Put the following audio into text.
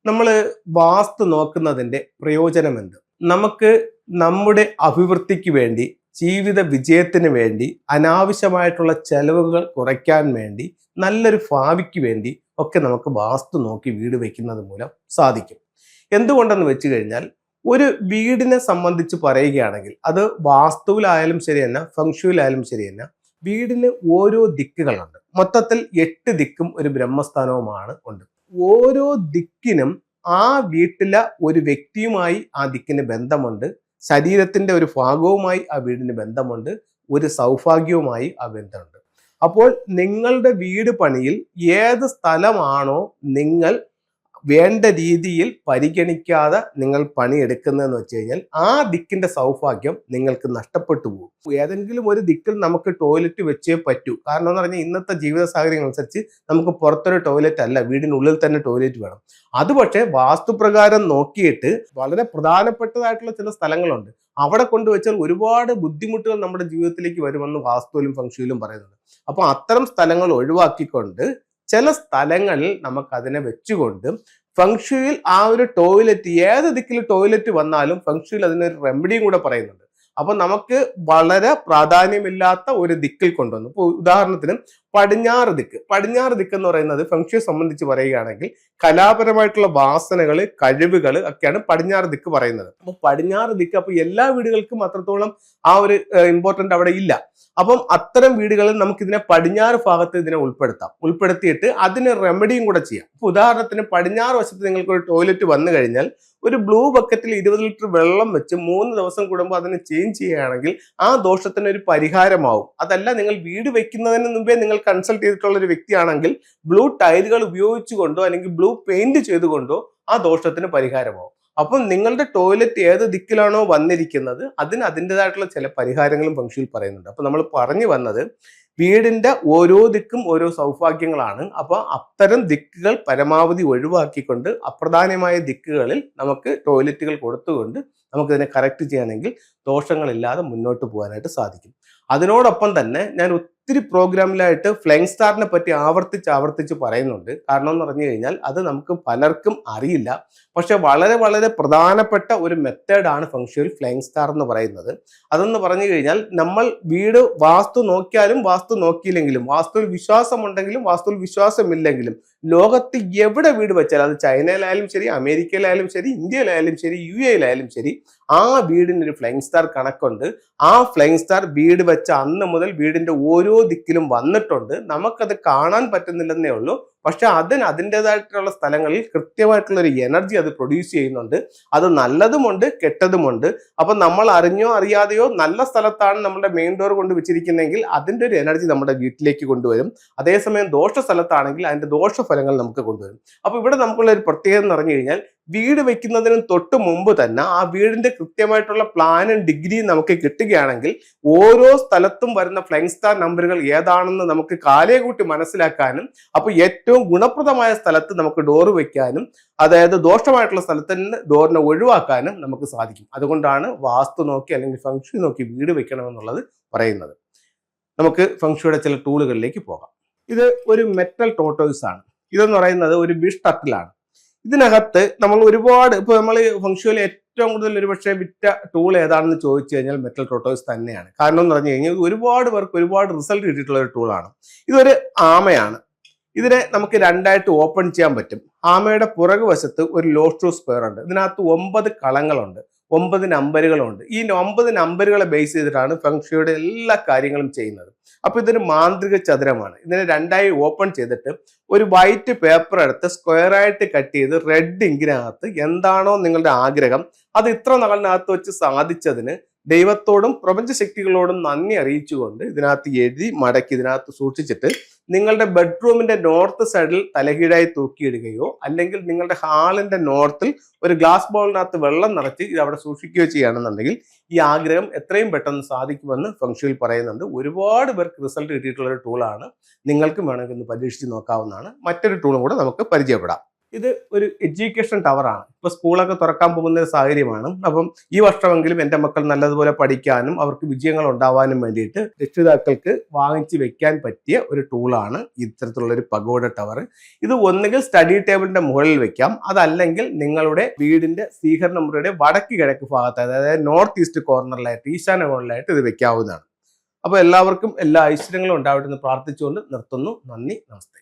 നമ്മൾ വാസ്തു നോക്കുന്നതിൻ്റെ പ്രയോജനമെന്ത്? നമുക്ക് നമ്മുടെ അഭിവൃദ്ധിക്ക് വേണ്ടി, ജീവിത വിജയത്തിന് വേണ്ടി, അനാവശ്യമായിട്ടുള്ള ചെലവുകൾ കുറയ്ക്കാൻ വേണ്ടി, നല്ലൊരു ഭാവിക്ക് വേണ്ടി ഒക്കെ നമുക്ക് വാസ്തു നോക്കി വീട് വയ്ക്കുന്നത് മൂലം സാധിക്കും. എന്തുകൊണ്ടെന്ന് വെച്ച് കഴിഞ്ഞാൽ, ഒരു വീടിനെ സംബന്ധിച്ച് പറയുകയാണെങ്കിൽ അത് വാസ്തുവിലായാലും ശരി തന്നെ, ഫംഗ്ഷുവിലായാലും ശരി തന്നെ, വീടിന് ഓരോ ദിക്കുകളുണ്ട്. മൊത്തത്തിൽ 8 ദിക്കും ഒരു ബ്രഹ്മസ്ഥാനവുമാണ് ഉണ്ട്. ഓരോ ദിക്കിനും ആ വീട്ടിലെ ഒരു വ്യക്തിയുമായി ആ ദിക്കിന് ബന്ധമുണ്ട്, ശരീരത്തിന്റെ ഒരു ഭാഗവുമായി ആ വീടിന് ബന്ധമുണ്ട്, ഒരു സൗഭാഗ്യവുമായി ആ ബന്ധമുണ്ട്. അപ്പോൾ നിങ്ങളുടെ വീട് പണിയിൽ ഏത് സ്ഥലമാണോ നിങ്ങൾ വേണ്ട രീതിയിൽ പരിഗണിക്കാതെ നിങ്ങൾ പണിയെടുക്കുന്നതെന്ന് വെച്ച് കഴിഞ്ഞാൽ ആ ദിക്കിന്റെ സൗഭാഗ്യം നിങ്ങൾക്ക് നഷ്ടപ്പെട്ടു പോകും. ഏതെങ്കിലും ഒരു ദിക്കിൽ നമുക്ക് ടോയ്ലറ്റ് വെച്ചേ പറ്റൂ. കാരണം എന്ന് പറഞ്ഞാൽ ഇന്നത്തെ ജീവിത സാഹചര്യങ്ങൾ അനുസരിച്ച് നമുക്ക് പുറത്തൊരു ടോയ്ലറ്റ് അല്ല, വീടിനുള്ളിൽ തന്നെ ടോയ്ലറ്റ് വേണം. അത് പക്ഷേ വാസ്തുപ്രകാരം നോക്കിയിട്ട് വളരെ പ്രധാനപ്പെട്ടതായിട്ടുള്ള ചില സ്ഥലങ്ങളുണ്ട്, അവിടെ കൊണ്ടുവച്ചാൽ ഒരുപാട് ബുദ്ധിമുട്ടുകൾ നമ്മുടെ ജീവിതത്തിലേക്ക് വരുമെന്ന് വാസ്തുവിലും ഫംഗ്ഷനിലും പറയുന്നുണ്ട്. അപ്പൊ അത്തരം സ്ഥലങ്ങൾ ഒഴിവാക്കിക്കൊണ്ട് ചില സ്ഥലങ്ങളിൽ നമുക്ക് അതിനെ വെച്ചുകൊണ്ട് ഫംഗ്ഷനിൽ ആ ഒരു ടോയ്ലറ്റ്, ഏത് ദിക്കിൽ ടോയ്ലറ്റ് വന്നാലും ഫംഗ്ഷനിൽ അതിനൊരു റെമഡിയും കൂടെ പറയുന്നുണ്ട്. അപ്പൊ നമുക്ക് വളരെ പ്രാധാന്യമില്ലാത്ത ഒരു ദിക്കിൽ കൊണ്ടുവന്നു. ഇപ്പോൾ ഉദാഹരണത്തിന് പടിഞ്ഞാറ് ദിക്ക് എന്ന് പറയുന്നത് ഫംഗ്ഷനെ സംബന്ധിച്ച് പറയുകയാണെങ്കിൽ കലാപരമായിട്ടുള്ള വാസനകൾ, കഴിവുകൾ ഒക്കെയാണ് പടിഞ്ഞാറ് ദിക്ക് പറയുന്നത്. അപ്പൊ പടിഞ്ഞാറ് ദിക്ക് അപ്പൊ എല്ലാ വീടുകൾക്കും അത്രത്തോളം ആ ഒരു ഇമ്പോർട്ടന്റ് അവിടെ ഇല്ല. അപ്പം അത്തരം വീടുകളിൽ നമുക്ക് ഇതിനെ പടിഞ്ഞാറ് ഭാഗത്ത് ഇതിനെ ഉൾപ്പെടുത്തിയിട്ട് അതിന് റെമഡിയും കൂടെ ചെയ്യാം. ഇപ്പൊ ഉദാഹരണത്തിന് പടിഞ്ഞാറ് വശത്ത് നിങ്ങൾക്ക് ഒരു ടോയ്ലറ്റ് വന്നു കഴിഞ്ഞാൽ ഒരു ബ്ലൂ ബക്കറ്റിൽ 20 ലിറ്റർ വെള്ളം വെച്ച് 3 ദിവസം കൂടുമ്പോൾ അതിനെ ചേഞ്ച് ചെയ്യുകയാണെങ്കിൽ ആ ദോഷത്തിന് ഒരു പരിഹാരമാവും. അതല്ല, നിങ്ങൾ വീട് വെക്കുന്നതിന് മുമ്പേ നിങ്ങൾ കൺസൾട്ട് ചെയ്തിട്ടുള്ള ഒരു വ്യക്തിയാണെങ്കിൽ ബ്ലൂ ടൈലുകൾ ഉപയോഗിച്ചുകൊണ്ടോ അല്ലെങ്കിൽ ബ്ലൂ പെയിന്റ് ചെയ്തുകൊണ്ടോ ആ ദോഷത്തിന് പരിഹാരമാവും. അപ്പം നിങ്ങളുടെ ടോയ്ലറ്റ് ഏത് ദിക്കിലാണോ വന്നിരിക്കുന്നത് അതിന് അതിൻ്റെതായിട്ടുള്ള ചില പരിഹാരങ്ങളും ഫംഗ്ഷനിൽ പറയുന്നുണ്ട്. അപ്പൊ നമ്മൾ പറഞ്ഞു വന്നത്, വീടിന്റെ ഓരോ ദിക്കും ഓരോ സൗഭാഗ്യങ്ങളാണ്. അപ്പൊ അത്തരം ദിക്കുകൾ പരമാവധി ഒഴിവാക്കിക്കൊണ്ട് അപ്രധാനമായ ദിക്കുകളിൽ നമുക്ക് ടോയ്ലറ്റുകൾ കൊടുത്തുകൊണ്ട് നമുക്കിതിനെ കറക്റ്റ് ചെയ്യണമെങ്കിൽ ദോഷങ്ങളില്ലാതെ മുന്നോട്ട് പോകാനായിട്ട് സാധിക്കും. അതിനോടൊപ്പം തന്നെ ഞാൻ ഒത്തിരി പ്രോഗ്രാമിലായിട്ട് ഫ്ലൈങ് സ്റ്റാറിനെ പറ്റി ആവർത്തിച്ച് പറയുന്നുണ്ട്. കാരണം എന്ന് പറഞ്ഞു കഴിഞ്ഞാൽ അത് നമുക്ക് പലർക്കും അറിയില്ല. പക്ഷെ വളരെ വളരെ പ്രധാനപ്പെട്ട ഒരു മെത്തേഡാണ് ഫംഗ്ഷനിൽ ഫ്ലൈങ് സ്റ്റാർ എന്ന് പറയുന്നത്. അതെന്ന് പറഞ്ഞു കഴിഞ്ഞാൽ നമ്മൾ വീട് വാസ്തു നോക്കിയാലും വാസ്തു നോക്കിയില്ലെങ്കിലും, വാസ്തുവിൽ വിശ്വാസം ഉണ്ടെങ്കിലും വാസ്തുവിൽ വിശ്വാസമില്ലെങ്കിലും, ലോകത്ത് എവിടെ വീട് വെച്ചാൽ അത് ചൈനയിലായാലും ശരി, അമേരിക്കയിലായാലും ശരി, ഇന്ത്യയിലായാലും ശരി, UAE-ലായാലും ശരി, ആ വീടിനൊരു ഫ്ലൈങ് സ്റ്റാർ കണക്കുണ്ട്. ആ ഫ്ലൈങ് സ്റ്റാർ വീട് വെച്ച അന്ന് മുതൽ വീടിന്റെ ഓരോ ദിക്കിലും വന്നിട്ടുണ്ട്. നമുക്കത് കാണാൻ പറ്റുന്നില്ലെന്നേ ഉള്ളൂ. പക്ഷെ അതിൻ്റെതായിട്ടുള്ള സ്ഥലങ്ങളിൽ കൃത്യമായിട്ടുള്ള ഒരു എനർജി അത് പ്രൊഡ്യൂസ് ചെയ്യുന്നുണ്ട്. അത് നല്ലതുമുണ്ട്, കെട്ടതുമുണ്ട്. അപ്പൊ നമ്മൾ അറിഞ്ഞോ അറിയാതെയോ നല്ല സ്ഥലത്താണ് നമ്മുടെ മെയിൻ ഡോർ കൊണ്ട് വെച്ചിരിക്കുന്നതെങ്കിൽ അതിൻ്റെ ഒരു എനർജി നമ്മുടെ വീട്ടിലേക്ക് കൊണ്ടുവരും. അതേസമയം ദോഷ സ്ഥലത്താണെങ്കിൽ അതിന്റെ ദോഷഫലങ്ങൾ നമുക്ക് കൊണ്ടുവരും. അപ്പൊ ഇവിടെ നമുക്കുള്ള ഒരു പ്രത്യേകത എന്ന് പറഞ്ഞു കഴിഞ്ഞാൽ, വീട് വെക്കുന്നതിനും തൊട്ട് മുമ്പ് തന്നെ ആ വീടിന്റെ കൃത്യമായിട്ടുള്ള പ്ലാനും ഡിഗ്രിയും നമുക്ക് കിട്ടുകയാണെങ്കിൽ ഓരോ സ്ഥലത്തും വരുന്ന ഫ്ലൈങ് സ്റ്റാർ നമ്പറുകൾ ഏതാണെന്ന് നമുക്ക് കാലേ കൂട്ടി മനസ്സിലാക്കാനും, അപ്പൊ ഏറ്റവും ഗുണപ്രദമായ സ്ഥലത്ത് നമുക്ക് ഡോർ വെക്കാനും, അതായത് ദോഷമായിട്ടുള്ള സ്ഥലത്ത് നിന്ന് ഡോറിനെ ഒഴിവാക്കാനും നമുക്ക് സാധിക്കും. അതുകൊണ്ടാണ് വാസ്തു നോക്കി അല്ലെങ്കിൽ ഫംഗ്ഷൻ നോക്കി വീട് വെക്കണമെന്നുള്ളത് പറയുന്നത്. നമുക്ക് ഫംഗ്ഷയുടെ ചില ടൂളുകളിലേക്ക് പോകാം. ഇത് ഒരു മെറ്റൽ ടോട്ടോയ്സ് ആണ്. ഇതെന്ന് പറയുന്നത് ഒരു ബിഷ് ടട്ടിലാണ്. ഇതിനകത്ത് നമ്മൾ ഒരുപാട്, ഇപ്പൊ നമ്മൾ ഫംഗ്ഷനിൽ ഏറ്റവും കൂടുതൽ ഒരുപക്ഷെ വിറ്റ ടൂൾ ഏതാണെന്ന് ചോദിച്ചു കഴിഞ്ഞാൽ മെറ്റൽ ടോട്ടോയ്സ് തന്നെയാണ്. കാരണം എന്ന് പറഞ്ഞു കഴിഞ്ഞാൽ ഒരുപാട് പേർക്ക് ഒരുപാട് റിസൾട്ട് കിട്ടിയിട്ടുള്ള ഒരു ടൂളാണ്. ഇതൊരു ആമയാണ്. ഇതിനെ നമുക്ക് രണ്ടായിട്ട് ഓപ്പൺ ചെയ്യാൻ പറ്റും. ആമയുടെ പുറകുവശത്ത് ഒരു ലോസ്ട്രോ സ്ക്വയർ ഉണ്ട്. ഇതിനകത്ത് 9 കളങ്ങളുണ്ട്, 9 നമ്പറുകളുണ്ട്. ഈ 9 നമ്പറുകളെ ബേസ് ചെയ്തിട്ടാണ് ഫംഗ്ഷയുടെ എല്ലാ കാര്യങ്ങളും ചെയ്യുന്നത്. അപ്പൊ ഇതൊരു മാന്ത്രിക ചതുരമാണ്. ഇതിനെ രണ്ടായി ഓപ്പൺ ചെയ്തിട്ട് ഒരു വൈറ്റ് പേപ്പർ എടുത്ത് സ്ക്വയർ ആയിട്ട് കട്ട് ചെയ്ത് റെഡ് ഇങ്കിനകത്ത് എന്താണോ നിങ്ങളുടെ ആഗ്രഹം അത് ഇത്ര നാളിനകത്ത് വെച്ച് സാധിച്ചതിന് ദൈവത്തോടും പ്രപഞ്ച ശക്തികളോടും നന്ദി അറിയിച്ചുകൊണ്ട് ഇതിനകത്ത് എഴുതി മടക്കി ഇതിനകത്ത് സൂക്ഷിച്ചിട്ട് നിങ്ങളുടെ ബെഡ്റൂമിന്റെ നോർത്ത് സൈഡിൽ തലകീഴായി തൂക്കിയിടുകയോ അല്ലെങ്കിൽ നിങ്ങളുടെ ഹാളിന്റെ നോർത്തിൽ ഒരു ഗ്ലാസ് ബൗളിനകത്ത് വെള്ളം നിറച്ച് ഇത് അവിടെ സൂക്ഷിക്കുകയോ ചെയ്യുകയാണെന്നുണ്ടെങ്കിൽ ഈ ആഗ്രഹം എത്രയും പെട്ടെന്ന് സാധിക്കുമെന്ന് ഫംഗ്ഷനിൽ പറയുന്നുണ്ട്. ഒരുപാട് പേർക്ക് റിസൾട്ട് കിട്ടിയിട്ടുള്ള ഒരു ടൂളാണ്. നിങ്ങൾക്കും വേണമെങ്കിൽ ഒന്ന് പരീക്ഷിച്ച് നോക്കാവുന്നതാണ്. മറ്റൊരു ടൂളും കൂടെ നമുക്ക് പരിചയപ്പെടാം. ഇത് ഒരു എഡ്യൂക്കേഷൻ ടവറാണ്. ഇപ്പോൾ സ്കൂളൊക്കെ തുറക്കാൻ പോകുന്ന ഒരു സാഹചര്യമാണ്. അപ്പം ഈ വർഷമെങ്കിലും എൻ്റെ മക്കൾ നല്ലതുപോലെ പഠിക്കാനും അവർക്ക് വിജയങ്ങൾ ഉണ്ടാവാനും വേണ്ടിയിട്ട് രക്ഷിതാക്കൾക്ക് വാങ്ങിച്ച് വെക്കാൻ പറ്റിയ ഒരു ടൂളാണ് ഇത്തരത്തിലുള്ള ഒരു പഗോഡ ടവർ. ഇത് ഒന്നുകിൽ സ്റ്റഡി ടേബിളിന്റെ മുകളിൽ വെക്കാം, അതല്ലെങ്കിൽ നിങ്ങളുടെ വീടിന്റെ സ്വീകരണ മുറിയുടെ വടക്ക് കിഴക്ക് ഭാഗത്ത്, അതായത് നോർത്ത് ഈസ്റ്റ് കോർണറിലായിട്ട്, ഈശാന കോർണറിലായിട്ട് ഇത് വെക്കാവുന്നതാണ്. അപ്പോൾ എല്ലാവർക്കും എല്ലാ ഐശ്വര്യങ്ങളും ഉണ്ടാവട്ടെ എന്ന് പ്രാർത്ഥിച്ചുകൊണ്ട് നിർത്തുന്നു. നന്ദി, നമസ്തേ.